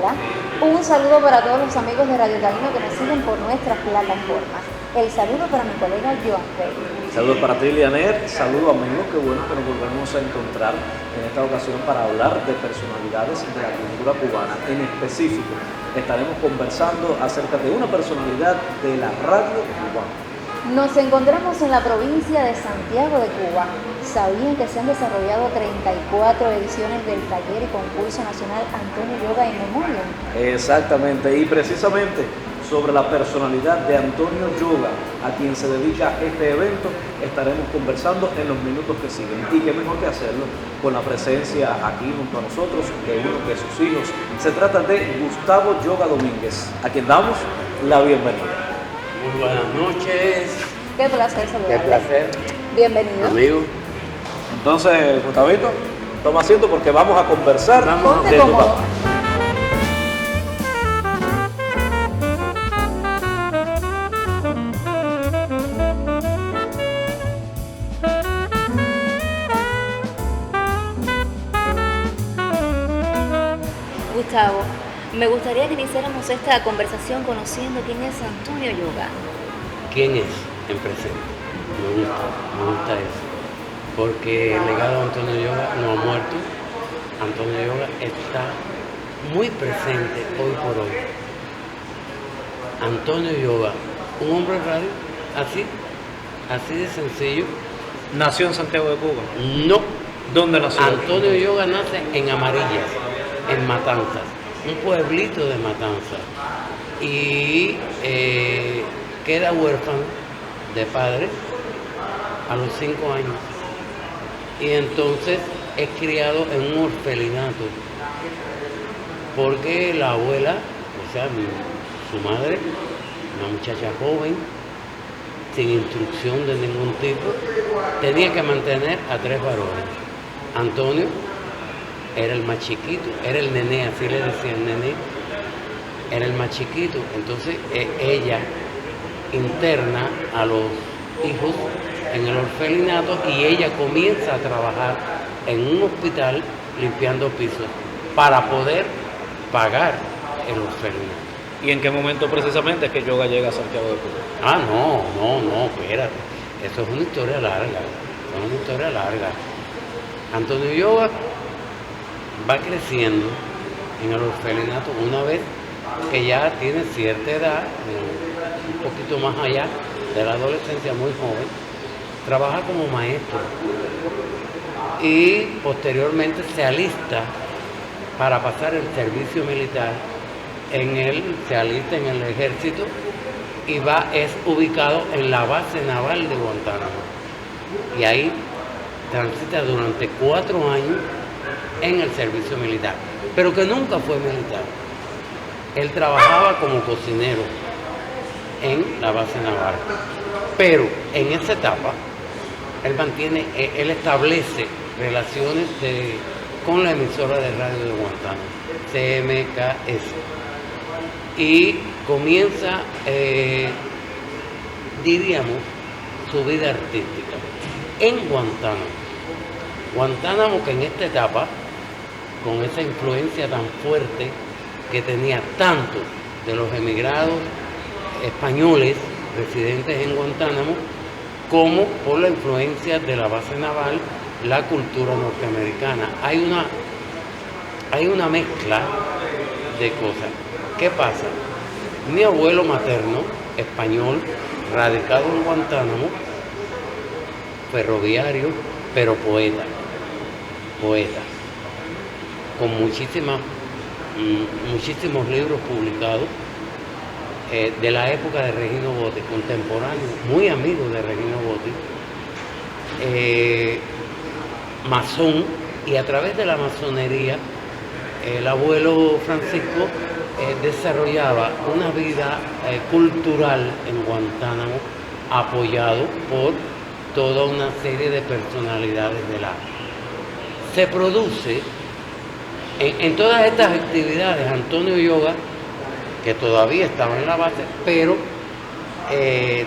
Yoga. Un saludo para todos los amigos de Radio Taíno que nos siguen por nuestras plataformas. El saludo para mi colega Joan Rey. Saludos para ti, Lianer. Saludos, amigos. Qué bueno que nos volvemos a encontrar en esta ocasión para hablar de personalidades de la cultura cubana. En específico, estaremos conversando acerca de una personalidad de la radio cubana. Nos encontramos en la provincia de Santiago de Cuba. ¿Sabían que se han desarrollado 34 ediciones del taller y concurso nacional Antonio Yoga in Memoriam? Exactamente, y precisamente sobre la personalidad de Antonio Yoga, a quien se dedica este evento, estaremos conversando en los minutos que siguen. Y qué mejor que hacerlo con la presencia aquí junto a nosotros de uno de sus hijos. Se trata de Gustavo Yoga Domínguez, a quien damos la bienvenida. Muy buenas noches. Qué placer saludarte. Qué placer. Bienvenido. Amigo. Entonces, Gustavito, toma asiento porque vamos a conversar Ponte de tu cómodo. papá. Gustavo, me gustaría que iniciáramos esta conversación conociendo quién es Antonio Yoga. ¿Quién es en presente? Me gusta eso. Porque el legado de Antonio Yoga no ha muerto. Antonio Yoga está muy presente hoy por hoy. Antonio Yoga, un hombre de radio, así de sencillo. ¿Nació en Santiago de Cuba? No. ¿Dónde nació? Antonio Yoga nace en Amarillas, en Matanzas, un pueblito de Matanzas, y queda huérfano de padre a los 5 años, y entonces es criado en un orfelinato, porque la abuela, o sea, su madre, una muchacha joven, sin instrucción de ningún tipo, tenía que mantener a 3 varones. Antonio era el más chiquito, era el nené, así le decían nené, era el más chiquito. Entonces ella interna a los hijos en el orfelinato y ella comienza a trabajar en un hospital limpiando pisos para poder pagar el orfelinato. ¿Y en qué momento precisamente es que Yoga llega a Santiago de Cuba? Ah, no, espérate. Eso es una historia larga, Antonio Yoga va creciendo en el orfelinato una vez que ya tiene cierta edad, un poquito más allá de la adolescencia, muy joven, trabaja como maestro y posteriormente se alista para pasar el servicio militar. Se alista en el ejército y es ubicado en la base naval de Guantánamo. Y ahí transita durante 4 años en el servicio militar, pero que nunca fue militar. Él trabajaba como cocinero en la base naval, pero en esa etapa él establece relaciones con la emisora de radio de Guantánamo, CMKS, y comienza, diríamos, su vida artística en Guantánamo, que en esta etapa, con esa influencia tan fuerte que tenía tanto de los emigrados españoles residentes en Guantánamo, como por la influencia de la base naval, la cultura norteamericana. Hay una mezcla de cosas. ¿Qué pasa? Mi abuelo materno, español, radicado en Guantánamo, ferroviario, pero poeta, con muchísimos libros publicados de la época de Regino Botti, contemporáneo, muy amigo de Regino Botti, masón, y a través de la masonería el abuelo Francisco desarrollaba una vida cultural en Guantánamo, apoyado por toda una serie de personalidades del arte. Se produce en todas estas actividades Antonio Yoga, que todavía estaba en la base, pero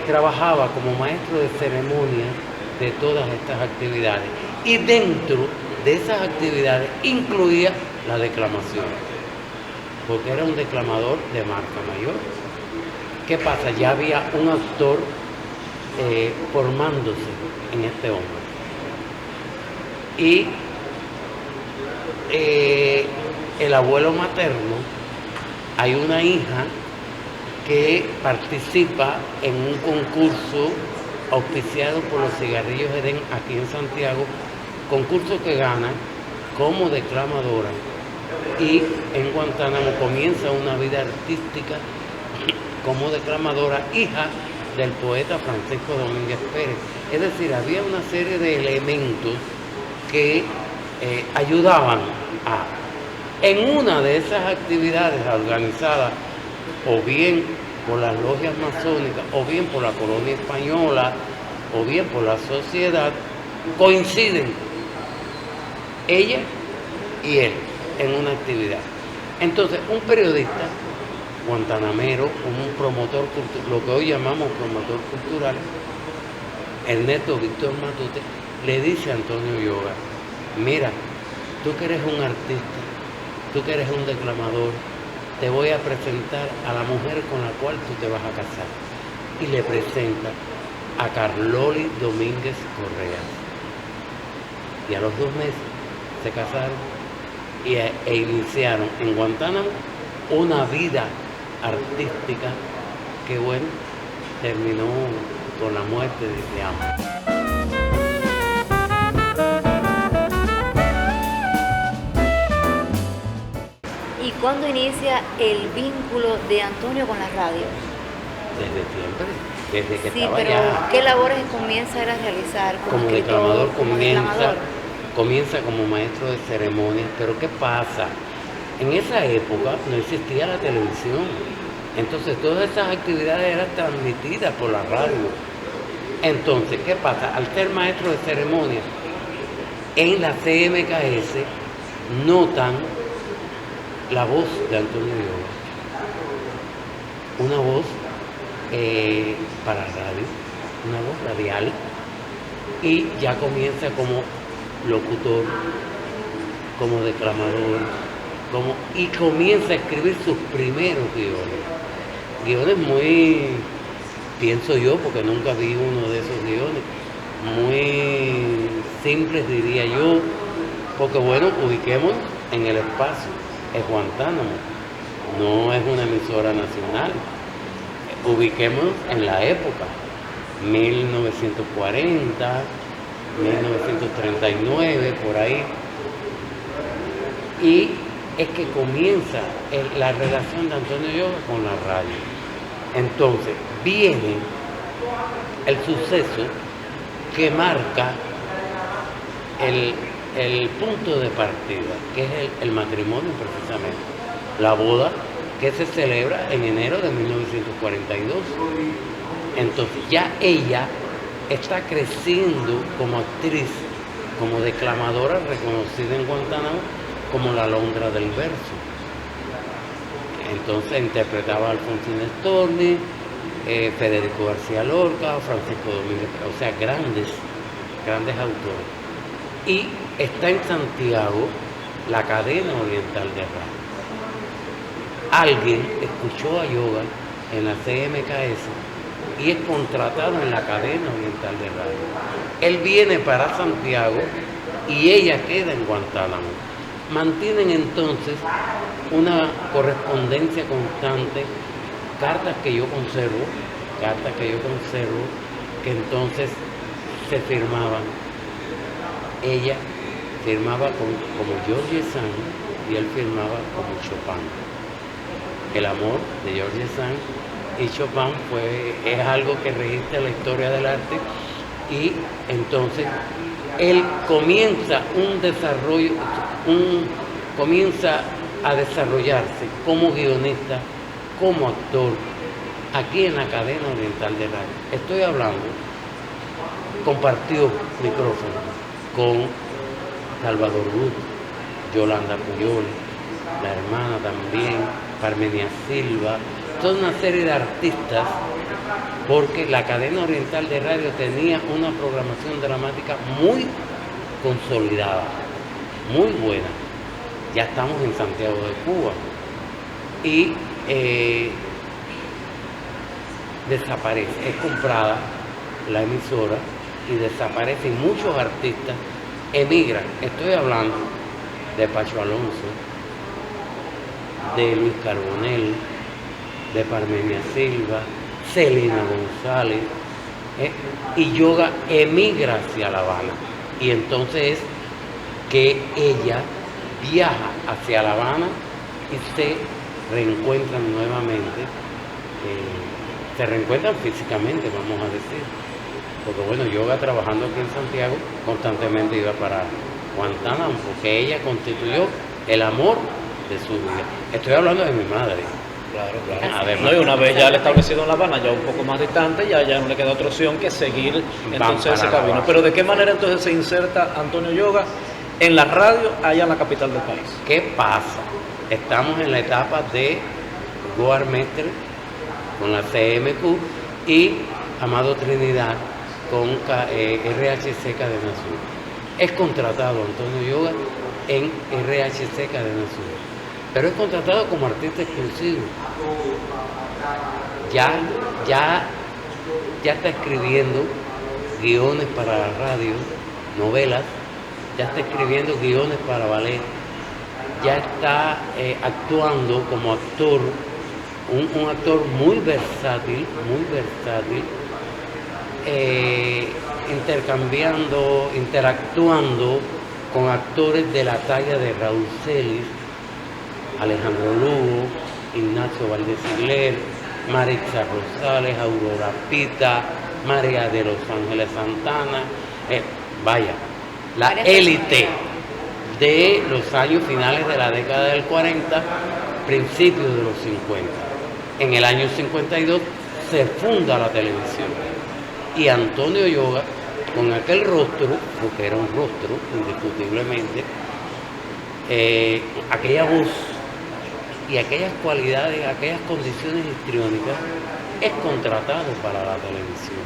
trabajaba como maestro de ceremonias de todas estas actividades, y dentro de esas actividades incluía la declamación. porque era un declamador de marca mayor. ¿Qué pasa? Ya había un actor formándose en este hombre. Y el abuelo materno, hay una hija que participa en un concurso auspiciado por los Cigarrillos Edén aquí en Santiago, concurso que gana como declamadora, y en Guantánamo comienza una vida artística como declamadora, hija del poeta Francisco Domínguez Pérez. Es decir, había una serie de elementos que ayudaban en una de esas actividades organizadas o bien por las logias masónicas, o bien por la colonia española, o bien por la sociedad, coinciden ella y él en una actividad. Entonces, un periodista guantanamero, un promotor cultural, lo que hoy llamamos promotor cultural, Ernesto Víctor Matute, le dice a Antonio Yoga: mira, tú que eres un artista, tú que eres un declamador, te voy a presentar a la mujer con la cual tú te vas a casar. Y le presenta a Carloli Domínguez Correa. Y a los 2 meses se casaron e iniciaron en Guantánamo una vida artística que, bueno, terminó con la muerte de ambos. ¿Y cuándo inicia el vínculo de Antonio con la radio? Desde siempre, desde que Sí, estaba pero ya. ¿qué labores comienza él a realizar Como escritor, declamador, como declamador? comienza como maestro de ceremonias. Pero ¿qué pasa? En esa época no existía la televisión. Entonces todas esas actividades eran transmitidas por la radio. Entonces, ¿qué pasa? Al ser maestro de ceremonias, en la CMKS notan la voz de Antonio Yoga. Una voz para radio, una voz radial, y ya comienza como locutor, como declamador, y comienza a escribir sus primeros guiones muy, pienso yo, porque nunca vi uno de esos guiones, muy simples, diría yo, porque bueno, ubiquemos en el espacio, es Guantánamo, no es una emisora nacional. Ubiquemos en la época, 1940, 1939, por ahí. Y es que comienza la relación de Antonio Yoga con la radio. Entonces, viene el suceso que marca el punto de partida, que es el matrimonio precisamente, la boda que se celebra en enero de 1942. Entonces ya ella está creciendo como actriz, como declamadora reconocida en Guantánamo como la Alondra del verso. Entonces interpretaba a Alfonsín Storni, Federico García Lorca, Francisco Domínguez, o sea, grandes autores. Y está en Santiago la cadena oriental de radio. Alguien escuchó a Yoga en la CMKS y es contratado en la cadena oriental de radio. Él viene para Santiago y ella queda en Guantánamo. Mantienen entonces una correspondencia constante, cartas que yo conservo, que entonces se firmaban. Ella firmaba como George Sand y él firmaba como Chopin. El amor de George Sand y Chopin es algo que registra la historia del arte, y entonces él comienza comienza a desarrollarse como guionista, como actor, aquí en la cadena oriental de radio. Estoy hablando, compartió micrófono con Salvador Ruth, Yolanda Puyol, la hermana también, Parmenia Silva, toda una serie de artistas, porque la cadena oriental de radio tenía una programación dramática muy consolidada, muy buena. Ya estamos en Santiago de Cuba. y desaparece, es comprada la emisora y desaparecen muchos artistas, emigran. Estoy hablando de Pacho Alonso, de Luis Carbonell, de Parmenia Silva, Celina González, y Yoga emigra hacia La Habana. Y entonces es que ella viaja hacia La Habana y se reencuentran nuevamente, se reencuentran físicamente, vamos a decir. Porque bueno, Yoga trabajando aquí en Santiago constantemente iba para Guantánamo, porque ella constituyó el amor de su vida. Estoy hablando de mi madre. Claro, claro. Además, No, y una vez ya el establecido en La Habana, ya un poco más distante, ya no le queda otra opción que seguir entonces ese camino. Pero ¿de qué manera entonces se inserta Antonio Yoga en la radio allá en la capital del país? ¿Qué pasa? Estamos en la etapa de Goar Mestre con la CMQ y Amado Trinidad con RHC Cadena Sur. Es contratado Antonio Yoga en RHC Cadena Sur, pero es contratado como artista exclusivo. Ya está escribiendo guiones para la radio, novelas, ya está escribiendo guiones para ballet, ya está actuando como actor, un actor muy versátil, interactuando con actores de la talla de Raúl Celis, Alejandro Lugo, Ignacio Valdez-Sigler, Maritza Rosales, Aurora Pita, María de Los Ángeles Santana, vaya, la élite de los años finales de la década del 40, principios de los 50. En el año 52 se funda la televisión y Antonio Yoga, con aquel rostro, porque era un rostro indiscutiblemente, aquella voz y aquellas cualidades, aquellas condiciones histriónicas, es contratado para la televisión.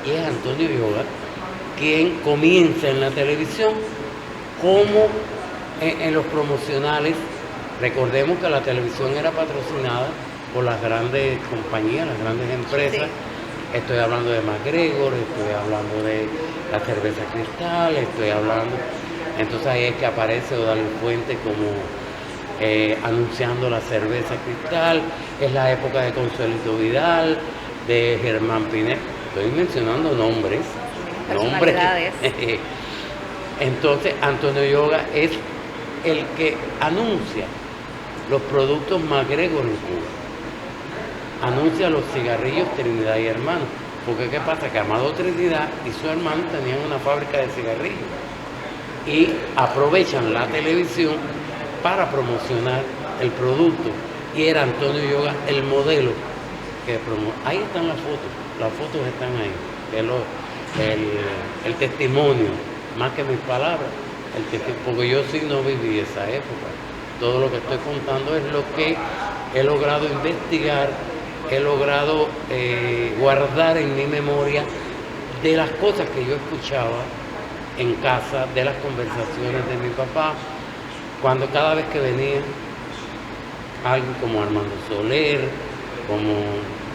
Y es Antonio Yoga quien comienza en la televisión como en los promocionales. Recordemos que la televisión era patrocinada por las grandes compañías, las grandes empresas. Sí. Estoy hablando de MacGregor, estoy hablando de la cerveza Cristal, estoy hablando... Entonces ahí es que aparece Odalis Fuente como anunciando la cerveza Cristal. Es la época de Consuelito Vidal, de Germán Pinet. Estoy mencionando nombres. Entonces Antonio Yoga es el que anuncia los productos MacGregor en Cuba. Anuncia los cigarrillos Trinidad y Hermanos. Porque ¿qué pasa? Que Amado Trinidad y su hermano tenían una fábrica de cigarrillos y aprovechan la televisión para promocionar el producto. Y era Antonio Yoga el modelo que ahí están las fotos están ahí. El testimonio, más que mis palabras, porque yo sí no viví esa época. Todo lo que estoy contando es lo que he logrado investigar, he logrado guardar en mi memoria de las cosas que yo escuchaba en casa, de las conversaciones de mi papá, cuando cada vez que venía alguien como Armando Soler, como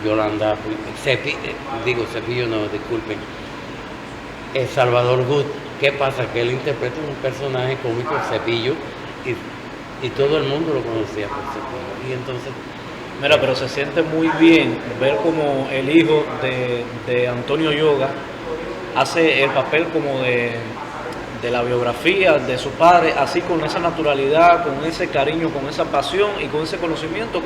Yolanda, Cepillo no, disculpen, Salvador Gut. ¿Qué pasa? Que él interpreta un personaje cómico, Cepillo, y todo el mundo lo conocía por Cepillo. Y entonces... Mira, pero se siente muy bien ver como el hijo de Antonio Yoga hace el papel como de la biografía de su padre, así con esa naturalidad, con ese cariño, con esa pasión y con ese conocimiento,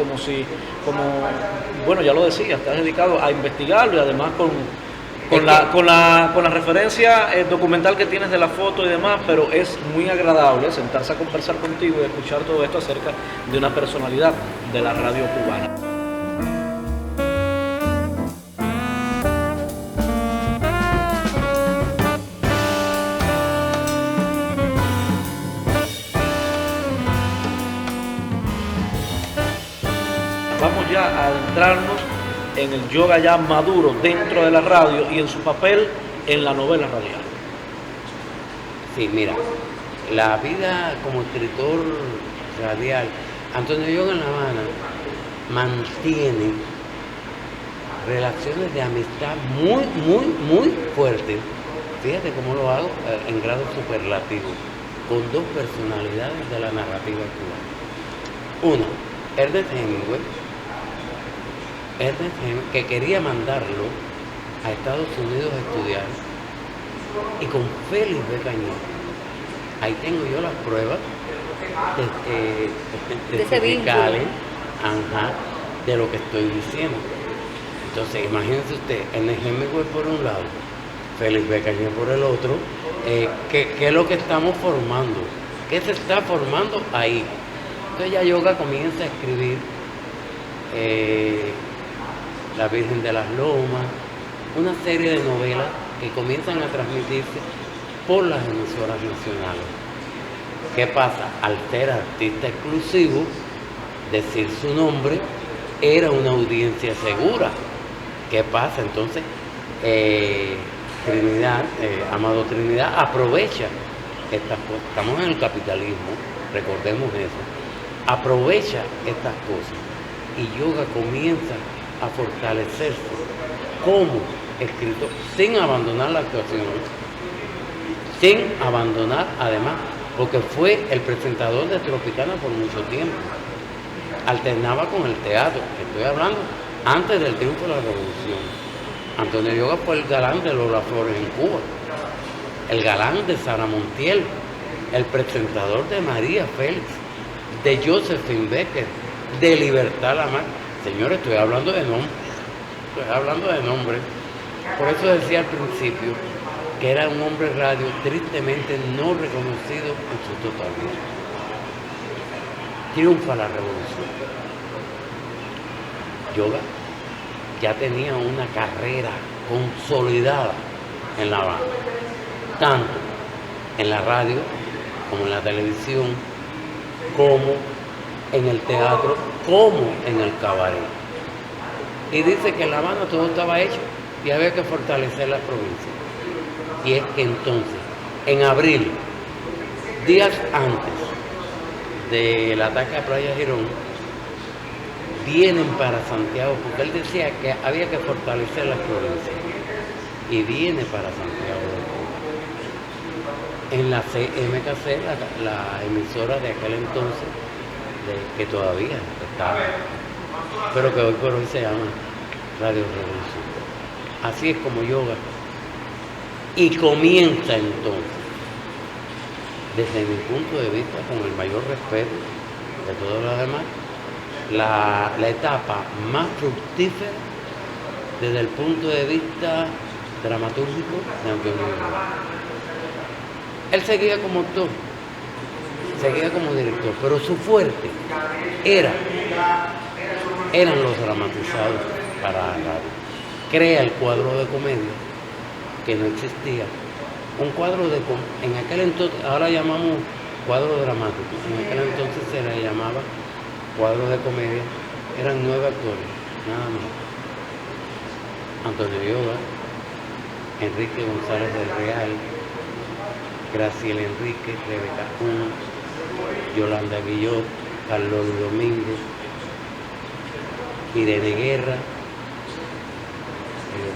bueno, ya lo decía, estás dedicado a investigarlo y además con la referencia documental que tienes de la foto y demás, pero es muy agradable sentarse a conversar contigo y escuchar todo esto acerca de una personalidad de la radio cubana. Vamos ya a adentrarnos en el Yoga ya maduro dentro de la radio y en su papel en la novela radial. Sí, mira, la vida como escritor radial Antonio Yoga en La Habana mantiene relaciones de amistad muy fuertes. Fíjate cómo lo hago en grado superlativo, con dos personalidades de la narrativa cubana. Una, Ernest Hemingway, que quería mandarlo a Estados Unidos a estudiar, y con Félix B. Cañón. Ahí tengo yo las pruebas De ese testificales, de lo que estoy diciendo. Entonces, imagínense usted, Ernest Hemingway por un lado, Félix B. Cañón por el otro, ¿qué es lo que estamos formando? ¿Qué se está formando ahí? Entonces ya Yoga comienza a escribir La Virgen de las Lomas, una serie de novelas que comienzan a transmitirse por las emisoras nacionales. ¿Qué pasa? Al ser artista exclusivo, decir su nombre era una audiencia segura. ¿Qué pasa? Entonces, Amado Trinidad aprovecha estas cosas. Estamos en el capitalismo, recordemos eso. Aprovecha estas cosas y Yoga comienza a fortalecerse como escritor, sin abandonar la actuación, sin abandonar además, porque fue el presentador de Tropicana por mucho tiempo. Alternaba con el teatro, estoy hablando antes del triunfo de la Revolución. Antonio Yoga fue el galán de Lola Flores en Cuba, el galán de Sara Montiel, el presentador de María Félix, de Josephine Becker, de Libertad Lamarque. Señores, estoy hablando de nombres. Por eso decía al principio que era un hombre radio tristemente no reconocido en su totalidad. Triunfa la revolución. Yoga ya tenía una carrera consolidada en La Habana, tanto en la radio como en la televisión, como en el teatro, como en el cabaret. Y dice que en La Habana todo estaba hecho y había que fortalecer la provincia. Y es que entonces, en abril, días antes del ataque a Playa Girón, vienen para Santiago, porque él decía que había que fortalecer las provincias, y viene para Santiago de Cuba. En la CMKC, la emisora de aquel entonces, que todavía está, pero que hoy por hoy se llama Radio Revolución. Así es como Yoga. Y comienza entonces, desde mi punto de vista, con el mayor respeto de todos los demás, la etapa más fructífera desde el punto de vista dramatúrgico de Antonio Yoga. Él seguía como actor, seguía como director, pero su fuerte eran los dramatizados para la radio. Crea el cuadro de comedia, que no existía. Un cuadro en aquel entonces, ahora llamamos cuadro dramático, en aquel entonces se le llamaba cuadro de comedia. Eran 9 actores, nada más. Antonio Yoga, Enrique González del Real, Graciela Enrique, Rebeca Kun, Yolanda Guillot, Carlos Domínguez, Irene Guerra,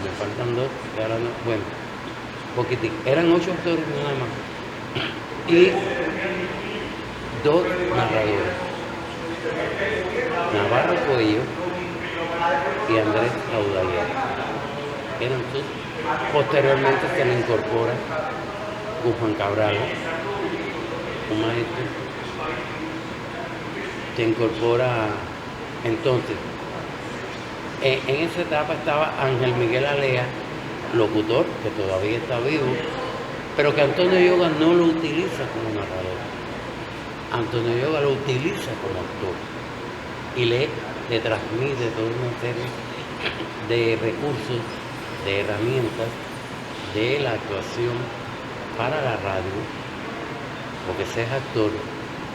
me faltan 2, ahora no, bueno, poquitín. Eran 8 actores nada más. Y 2 narradores, Navarro Cuello y Andrés Audalier. Eran sus. Posteriormente se le incorpora Juan Cabral, un maestro. Se incorpora entonces. En esa etapa estaba Ángel Miguel Alea, locutor, que todavía está vivo, pero que Antonio Yoga no lo utiliza como narrador. Antonio Yoga lo utiliza como actor y le transmite toda una serie de recursos, de herramientas de la actuación para la radio, porque se es actor,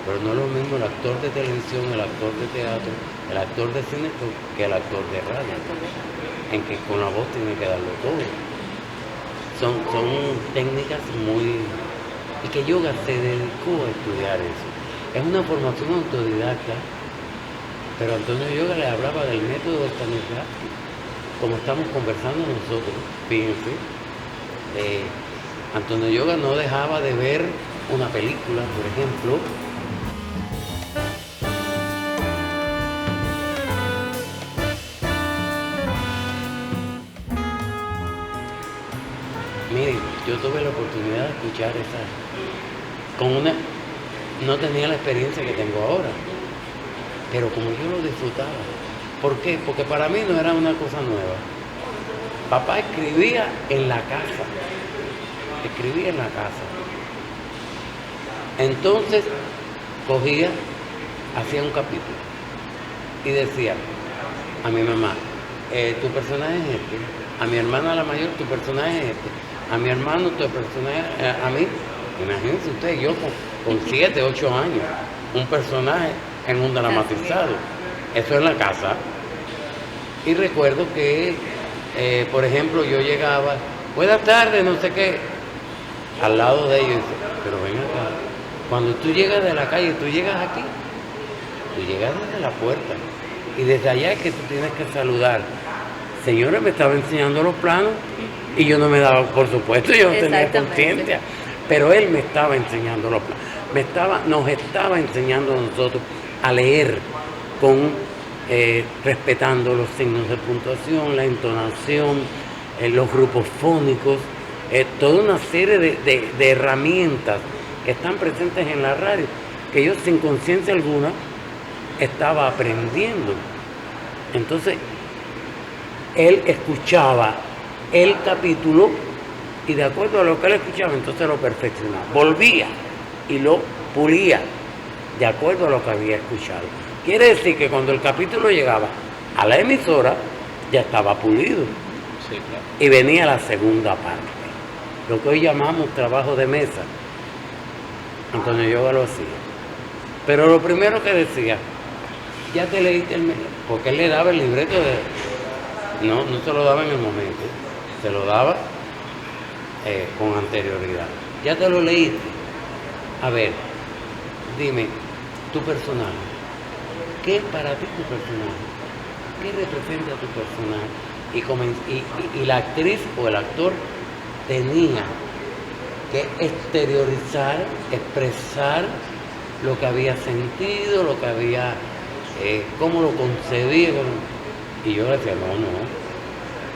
pero no es lo mismo el actor de televisión, el actor de teatro, el actor de cine que el actor de radio, en que con la voz tiene que darlo todo. Son técnicas muy... y que Yoga se dedicó a estudiar eso. Es una formación autodidacta Pero Antonio Yoga le hablaba del método de Stanislavski, como estamos conversando nosotros. Fíjense, Antonio Yoga no dejaba de ver una película, por ejemplo. Miren, yo tuve la oportunidad de escuchar no tenía la experiencia que tengo ahora, pero como yo lo disfrutaba. ¿Por qué? Porque para mí no era una cosa nueva. Papá escribía en la casa. Entonces cogía, hacía un capítulo y decía a mi mamá, tu personaje es este, a mi hermana la mayor, tu personaje es este, a mi hermano, tu personaje, a mí, imagínense ustedes, yo con 7, 8 años, un personaje en un dramatizado, eso en la casa. Y recuerdo que, por ejemplo, yo llegaba, buenas tardes, no sé qué, al lado de ellos, y dice, pero ven acá, cuando tú llegas de la calle, tú llegas aquí, tú llegas desde la puerta, y desde allá es que tú tienes que saludar. Señora, me estaba enseñando los planos, y yo no me daba, por supuesto, yo no tenía conciencia, pero él me estaba enseñando los planos, nos estaba enseñando a nosotros a leer respetando los signos de puntuación, la entonación, los grupos fónicos, toda una serie de herramientas que están presentes en la radio, que yo sin conciencia alguna estaba aprendiendo. Entonces, él escuchaba el capítulo y de acuerdo a lo que él escuchaba, entonces lo perfeccionaba. Volvía y lo pulía de acuerdo a lo que había escuchado. Quiere decir que cuando el capítulo llegaba a la emisora, ya estaba pulido. Sí, claro. Y venía la segunda parte, lo que hoy llamamos trabajo de mesa. Antonio Yoga lo hacía. Pero lo primero que decía, ya te leíste porque él le daba el libreto no se lo daba en el momento, se lo daba con anterioridad. Ya te lo leíste. A ver, dime, tu personaje. ¿Qué es para ti tu personaje? ¿Qué representa tu personaje? Y la actriz o el actor tenía que exteriorizar, expresar lo que había sentido, lo que había, cómo lo concebía. Y yo le decía, no,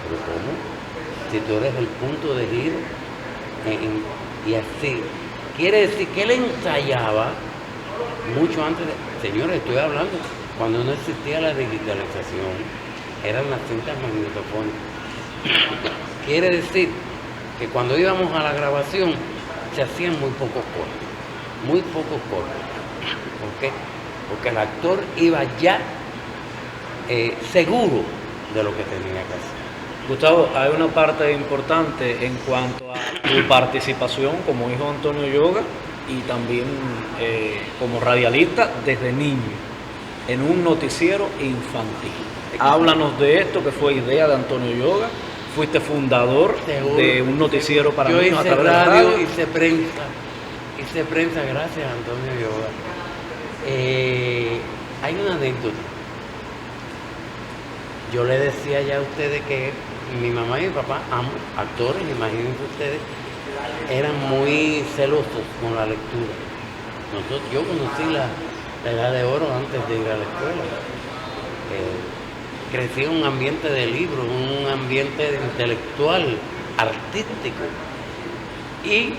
pero ¿cómo? Si tú eres el punto de giro, y así. Quiere decir que él ensayaba mucho antes señores, estoy hablando, cuando no existía la digitalización, eran las cintas magnetofónicas. Quiere decir que cuando íbamos a la grabación, se hacían muy pocos cortes. ¿Por qué? Porque el actor iba ya seguro de lo que tenía que hacer. Gustavo, hay una parte importante en cuanto a tu participación como hijo de Antonio Yoga y también como radialista desde niño en un noticiero infantil. Háblanos de esto, que fue idea de Antonio Yoga. Fuiste fundador de un noticiero para niños a través de la radio. Hice prensa gracias a Antonio Yoga. Hay una anécdota. Yo le decía ya a ustedes que mi mamá y mi papá, ambos actores, imagínense ustedes, eran muy celosos con la lectura. Yo conocí la edad de oro antes de ir a la escuela. Crecí en un ambiente de libros, un ambiente intelectual, artístico. Y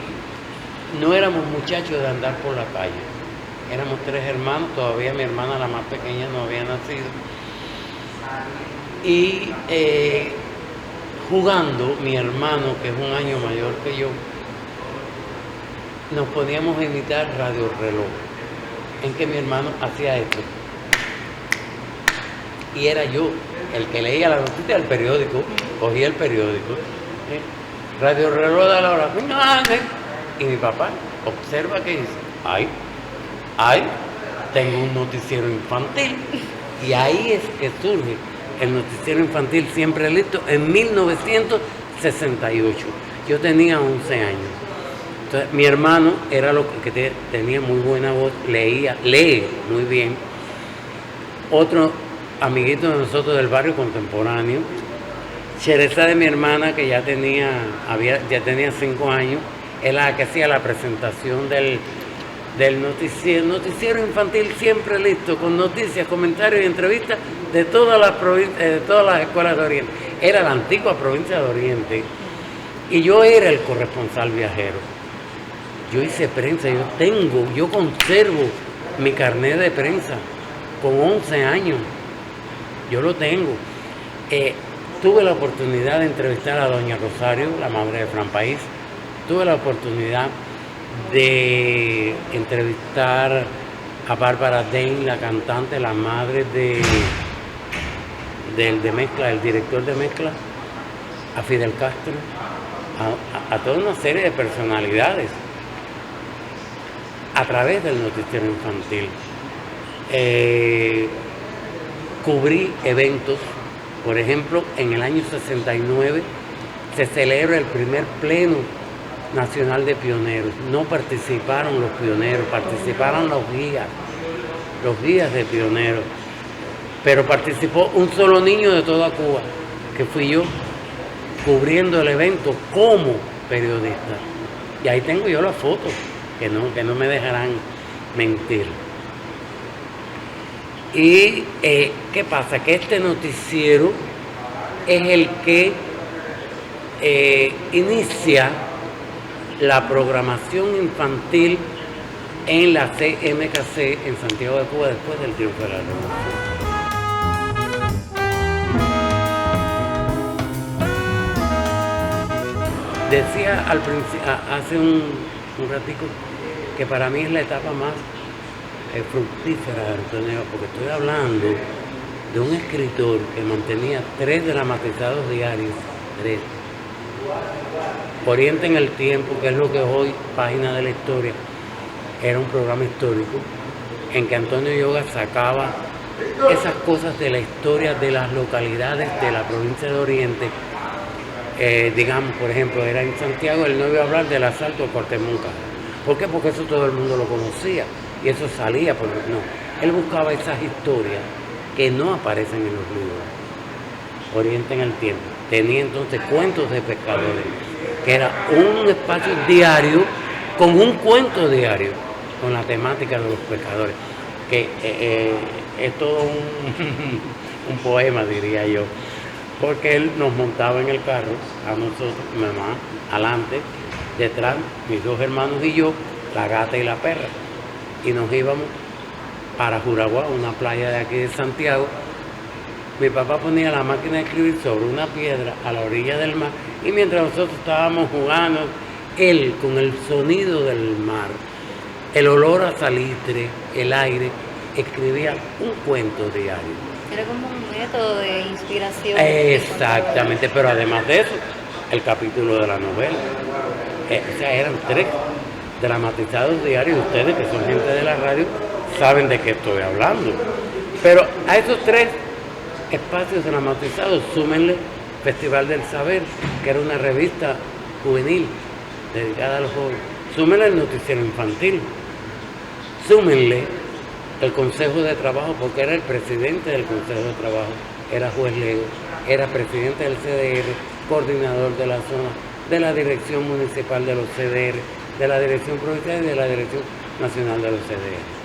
no éramos muchachos de andar por la calle. Éramos 3 hermanos, todavía mi hermana, la más pequeña, no había nacido. Y jugando, mi hermano, que es un año mayor que yo, nos poníamos a imitar Radio Reloj, en que mi hermano hacía esto. Y era yo el que leía la noticia del periódico, cogía el periódico, Radio Reloj da la hora, y mi papá observa que dice, ay, tengo un noticiero infantil. Y ahí es que surge el noticiero infantil Siempre Listo en 1968. Yo tenía 11 años. Entonces, mi hermano era lo que tenía muy buena voz, lee muy bien. otro amiguito de nosotros del barrio contemporáneo, Cheresa de mi hermana, que ya tenía 5 años, es la que hacía la presentación del noticiero infantil, siempre listo, con noticias, comentarios y entrevistas de todas las escuelas de Oriente. Era la antigua provincia de Oriente y yo era el corresponsal viajero. Yo hice prensa, yo conservo mi carnet de prensa con 11 años, yo lo tengo. Tuve la oportunidad de entrevistar a doña Rosario, la madre de Fran País. Tuve la oportunidad de entrevistar a Bárbara Dane, la cantante, la madre de Mezcla, el director de Mezcla, a Fidel Castro, a toda una serie de personalidades a través del noticiero infantil. Cubrí eventos, por ejemplo, en el año 69 se celebra el primer pleno nacional de pioneros. No participaron los pioneros, participaron los guías de pioneros, pero participó un solo niño de toda Cuba, que fui yo, cubriendo el evento como periodista. Y ahí tengo yo la foto, que no me dejarán mentir. Y ¿qué pasa? Que este noticiero es el que inicia la programación infantil en la CMKC en Santiago de Cuba después del triunfo de la Revolución. Decía al principio, hace un ratico, que para mí es la etapa más fructífera de Antonio, porque estoy hablando de un escritor que mantenía 3 dramatizados diarios, 3. Oriente en el Tiempo, que es lo que es hoy Página de la Historia, era un programa histórico en que Antonio Yoga sacaba esas cosas de la historia de las localidades de la provincia de Oriente. Digamos, por ejemplo, era en Santiago, él no iba a hablar del asalto a Cuauhtémoc. ¿Por qué? Porque eso todo el mundo lo conocía y eso salía, pero no. Él buscaba esas historias que no aparecen en los libros. Oriente en el Tiempo. Tenía entonces Cuentos de Pescadores, que era un espacio diario con un cuento diario, con la temática de los pescadores, que es todo un poema, diría yo, porque él nos montaba en el carro, a nosotros, mi mamá, adelante, detrás, mis 2 hermanos y yo, la gata y la perra, y nos íbamos para Juraguá, una playa de aquí de Santiago. Mi papá ponía la máquina de escribir sobre una piedra a la orilla del mar, y mientras nosotros estábamos jugando, él con el sonido del mar, el olor a salitre, el aire, escribía un cuento diario. Era como un método de inspiración. Exactamente, pero además de eso, el capítulo de la novela. O sea, eran 3 dramatizados diarios. Ustedes, que son gente de la radio, saben de qué estoy hablando. Pero a esos 3 espacios dramatizados, súmenle Festival del Saber, que era una revista juvenil dedicada a los jóvenes. Súmenle el noticiero infantil. Súmenle el Consejo de Trabajo, porque era el presidente del Consejo de Trabajo, era juez Lego, era presidente del CDR, coordinador de la zona, de la Dirección Municipal de los CDR, de la Dirección Provincial y de la Dirección Nacional de los CDR.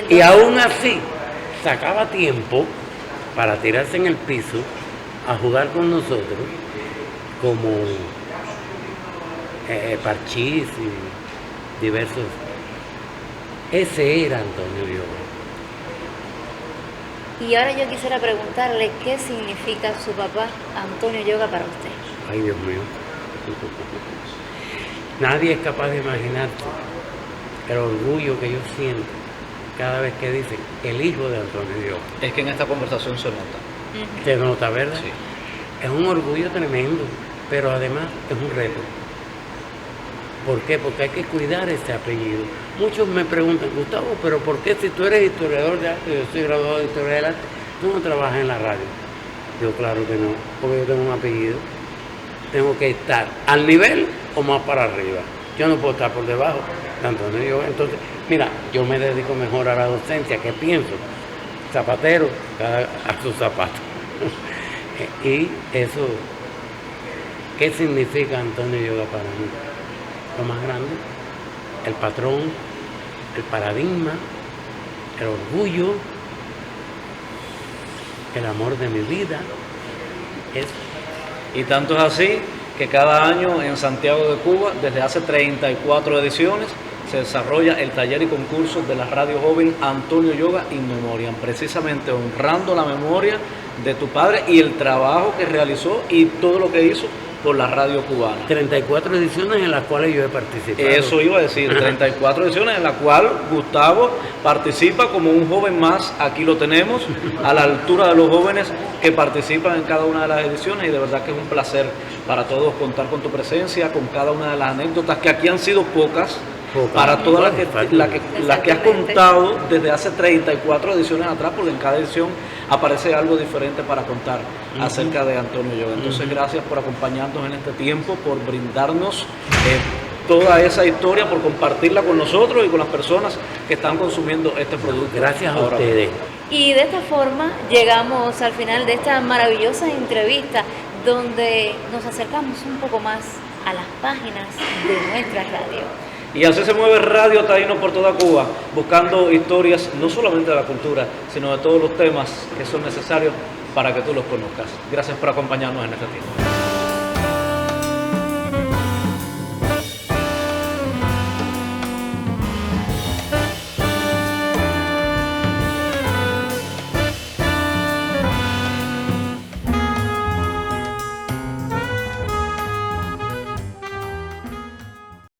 Y aún así, sacaba tiempo para tirarse en el piso a jugar con nosotros, como parchís y diversos. Ese era Antonio Yoga. Y ahora yo quisiera preguntarle qué significa su papá, Antonio Yoga, para usted. Ay, Dios mío. Nadie es capaz de imaginarse el orgullo que yo siento cada vez que dicen el hijo de Antonio Yoga. Es que en esta conversación se nota. Se nota, ¿verdad? Sí. Es un orgullo tremendo, pero además es un reto. ¿Por qué? Porque hay que cuidar ese apellido. Muchos me preguntan, Gustavo, pero ¿por qué si tú eres historiador de arte, yo soy graduado de historia del arte, tú no trabajas en la radio? Yo claro que no, porque yo tengo un apellido. Tengo que estar al nivel o más para arriba. Yo no puedo estar por debajo de Antonio Yoga. Entonces, mira, yo me dedico mejor a la docencia. ¿Qué pienso? Zapatero, a sus zapatos. Y eso, ¿qué significa Antonio Yoga para mí? Lo más grande, el patrón, el paradigma, el orgullo, el amor de mi vida. Y tanto es así que cada año en Santiago de Cuba, desde hace 34 ediciones, se desarrolla el taller y concurso de la radio joven Antonio Yoga in Memoriam, precisamente honrando la memoria de tu padre y el trabajo que realizó y todo lo que hizo por la radio cubana. 34 ediciones en las cuales yo he participado. Eso iba a decir, 34 ediciones en las cuales Gustavo participa como un joven más. Aquí lo tenemos, a la altura de los jóvenes que participan en cada una de las ediciones, y de verdad que es un placer para todos contar con tu presencia, con cada una de las anécdotas, que aquí han sido pocas, para todas las que has contado desde hace 34 ediciones atrás, porque en cada edición aparece algo diferente para contar acerca de Antonio Yoga. Entonces, gracias por acompañarnos en este tiempo, por brindarnos toda esa historia, por compartirla con nosotros y con las personas que están consumiendo este producto. Gracias a ustedes. Y de esta forma llegamos al final de esta maravillosa entrevista, donde nos acercamos un poco más a las páginas de nuestra radio. Y así se mueve Radio Taíno por toda Cuba, buscando historias no solamente de la cultura, sino de todos los temas que son necesarios para que tú los conozcas. Gracias por acompañarnos en este tiempo.